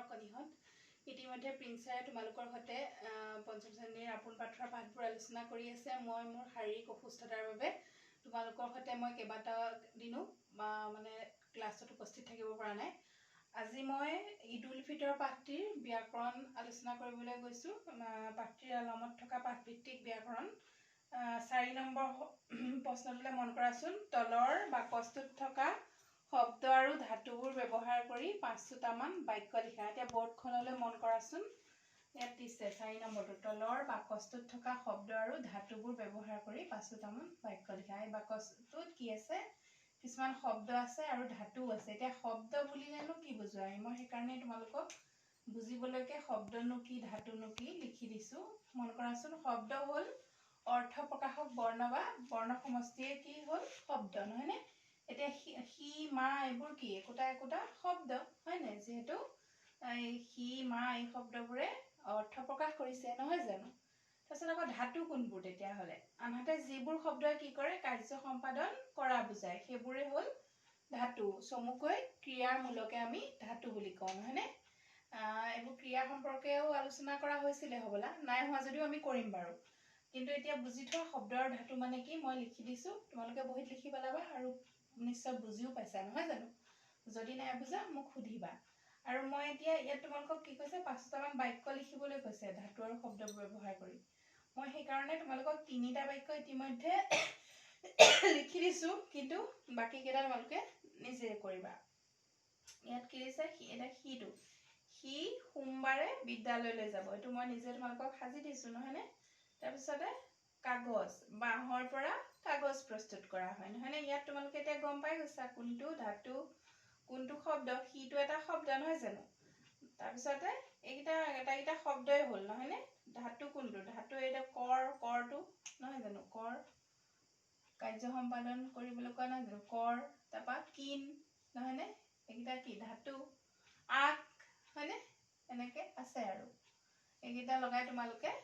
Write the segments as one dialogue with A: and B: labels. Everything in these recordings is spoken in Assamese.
A: নমস্কাৰ অকনিহত ইতিমধ্যে প্ৰিন্সাৰে তোমালোকৰ হতে পঞ্চম শ্ৰেণীৰ আপোন পাঠৰ পাঠবোৰ আলোচনা কৰি আছে মই মোৰ শাৰীৰিক অসুস্থতাৰ বাবে তোমালোকৰ হতে মই কেইবাটা দিনো মানে ক্লাছত উপস্থিত থাকিব পৰা নাই আজি মই ঈদ উল ফিতৰ পাঠটিৰ ব্যাকৰণ আলোচনা কৰিবলৈ গৈছো পাঠটিৰ আলমত থকা পাঠভিত্তিক ব্যাকৰণ 4 নম্বৰ প্ৰশ্নটোলৈ মন কৰাচোন তলৰ বাকচটোত থকা শব্দ আৰু ধাতুবোৰ ব্যৱহাৰ কৰি 5টা মান বাক্য লিখা এতিয়া বৰ্ডখনলৈ মন কৰাচোন ইয়াত দিছে 4 নম্বৰটো তলৰ বাকচটোত থকা শব্দ আৰু ধাতুবোৰ ব্যৱহাৰ কৰি 5টা মান বাক্য লিখা এই বাকচটোত কি আছে কিছুমান শব্দ আছে আৰু ধাতু আছে এতিয়া শব্দ বুলিলেনো কি বুজায় মই সেইকাৰণে তোমালোকক বুজিবলৈকে শব্দনো কি ধাতুনো কি লিখি দিছো মন কৰাচোন শব্দ হ'ল অৰ্থ প্ৰকাশক বৰ্ণ বা বৰ্ণ সমষ্টিয়ে কি হ'ল শব্দ নহয়নে এতিয়া হি মা এইবোৰ কি একোটা শব্দ হয় নাই যেহেতু হি মা এই শব্দবোৰে অৰ্থ প্ৰকাশ কৰিছে নহয় জানো তাৰছত আকৌ ধাতু কোনবোৰ তেতিয়া হলে আনহাতে যিবোৰ শব্দই কি কৰে কাৰ্য সম্পাদন কৰা বুজায় সেইবোৰে হ'ল ধাতু চমুকৈ ক্ৰিয়াৰ মূলকে আমি ধাতু বুলি কওঁ নহয়নে এইবোৰ ক্ৰিয়া সম্পৰ্কেও আলোচনা কৰা হৈছিলে হবলা নাই হোৱা যদিও আমি কৰিম বাৰু কিন্তু এতিয়া বুজি থোৱা শব্দ আৰু ধাতু মানে কি মই লিখি দিছো তোমালোকে বহিত লিখি পেলাবা আৰু নিশ্চয় বুজিও পাইছা নহয় জানো যদি নাই বুজা মোক সুধিবা আৰু মই এতিয়া ইয়াত তোমালোকক কি কৈছে 5টা মান বাক্য লিখিবলৈ কৈছে ধাতু আৰু শব্দবোৰ ব্যৱহাৰ কৰি মই সেই কাৰণে তোমালোকক 3টা বাক্য ইতিমধ্যে লিখি দিছো কিন্তু বাকি কেইটা তোমালোকে নিজে কৰিবা ইয়াত কি দিছে এটা হিটো হি সোমবাৰে বিদ্যালয়লৈ যাব এটো মই নিজে তোমালোকক সাজি দিছো নহয়নে তাৰ পিছতে কাগজ বাহৰ পৰা কাগজ প্ৰস্তুত কৰা হয় নহয়নে ইয়াত তোমালোকে এতিয়া গম পাই গৈছা কোনটো ধাতু কোনটো শব্দ হিটো এটা শব্দ নহয় জানো তাৰ পিছতে এটা শব্দই হ'ল নহয়নে ধাতু কোনটো ধাতু এটা কৰটো নহয় জানো কৰ কাৰ্য সম্পাদন কৰিবলৈ কোৱা নাই জানো কৰ তাপা কিন নহয়নে এইটা কি ধাতু আক হয়নে এনেকে আছে আৰু এইটা লগাই তোমালোকে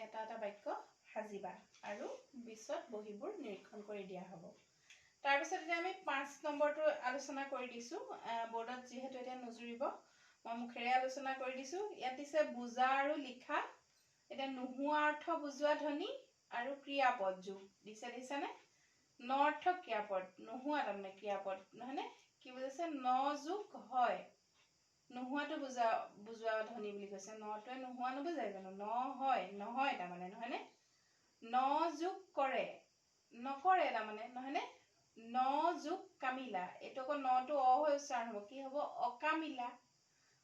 A: এটা বাক্য সাজিবা আৰু বিছত বহিবোৰ নিৰীক্ষণ কৰি দিয়া হ'ব তাৰ পিছত এতিয়া আমি 5 নম্বৰটো আলোচনা কৰি দিছো বৰ্ডত যেহেতু এটা নজুৰিব মই মুখেৰে আলোচনা কৰি দিছো ইয়াত দিছে বুজা আৰু লিখা এটা নোহোৱা অৰ্থ বুজোৱা ধ্বনি আৰু ক্ৰিয়াপদ যোগ দিছেনে নৰ্থক ক্ৰিয়াপদ নোহোৱা তাৰমানে ক্ৰিয়াপদ নহয়নে কি বুজাইছে ন যোগ হয় নোহোৱাটো বুজোৱা ধ্বনি বুলি কৈছে নটোৱে নোহোৱা নুবুজায় জানো ন হয় নহয় তাৰমানে নহয়নে ন যোগ কৰে নকৰে তাৰমানে নহয়নে ন যোগ কামিলা এটো আকৌ নটো হৈ উচ্চাৰণ হ'ব কি হ'ব অকামিলা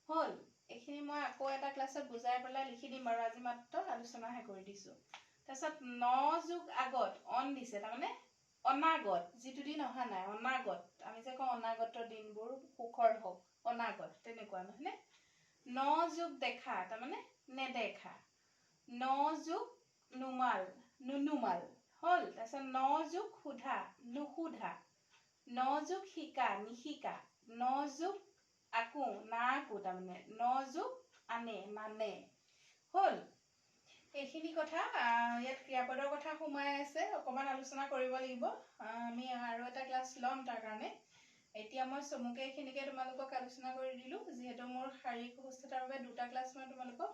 A: হ'ল এইখিনি মই আকৌ এটা ক্লাছত বুজাই পেলাই লিখি দিম বাৰু আজি মাত্ৰ আলোচনাহে কৰি দিছো তাৰছত ন যোগ আগত অন দিছে তাৰমানে অনাগত যিটো দিন অহা নাই অনাগত আমি যে কওঁ অনাগত দিনবোৰ সুখৰ হওক অনাগত তেনেকুৱা নহয়নে ন যোগ দেখা তাৰমানে নেদেখা ন যোগ নুমাল নুনুমাল হ'ল তাৰছত ন যোগ সুধা নুসুধা ন যোগ শিকা নিশিকা ন যোগ আকো না আকো তাৰমানে ন যোগ আনে মানে হ'ল এইখিনি কথা ইয়াত ক্ৰিয়াপদৰ কথা সোমাই আছে অকমান আলোচনা কৰিব লাগিব আমি আৰু এটা ক্লাছ ল'ম তাৰ কাৰণে এতিয়া মই চমুকে এইখিনিকে তোমালোকক আলোচনা কৰি দিলো যিহেতু মোৰ শাৰীৰিক অসুস্থতাৰ বাবে 2টা ক্লাছ মই তোমালোকক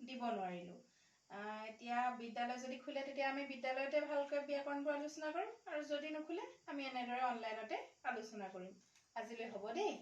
A: দিব নোৱাৰিলো এতিয়া বিদ্যালয় যদি খুলে তেতিয়া আমি বিদ্যালয়তে ভালকৈ ব্যাকৰণবোৰ আলোচনা কৰিম আৰু যদি নখুলে আমি এনেদৰে অনলাইনতে আলোচনা কৰিম আজিলৈ হ'ব দেই